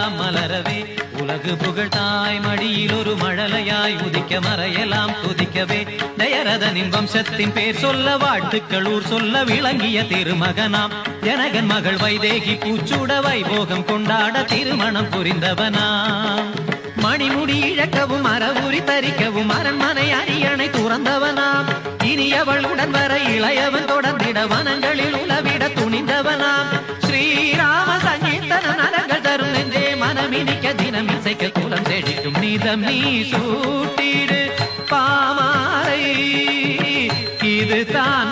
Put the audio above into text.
எல்லாம் மலரவே உலகு புகழ் தாய் மடியில் ஒரு மழலையாய் உதிக்க மறையலாம் துதிக்கவே தயரதனின் வம்சத்தின் பேர் சொல்ல வாழ்த்துக்கள் ஊர் சொல்ல விளங்கிய திருமகனாம் ஜனகன் மகள் வைதேகி பூச்சூட வைபோகம் கொண்டாட திருமணம் புரிந்தவனாம் மணிமுடி இழக்கவும் அறவுரி தரிக்கவும் அரண்மனை அரியணை துறந்தவனாம் இனி அவளுடன் வர இளையவன் தொடர்ந்திட வனங்களில் உலவிட துணிந்தவனாம் ஸ்ரீராம சங்கீர்த்தன நரங்கள் தரும் நெஞ்சே மனமினிக்க தினம் இசைக்க குலம் செழிக்கும் நீதம் நீ சூட்டிடு பாமாரை இது தான்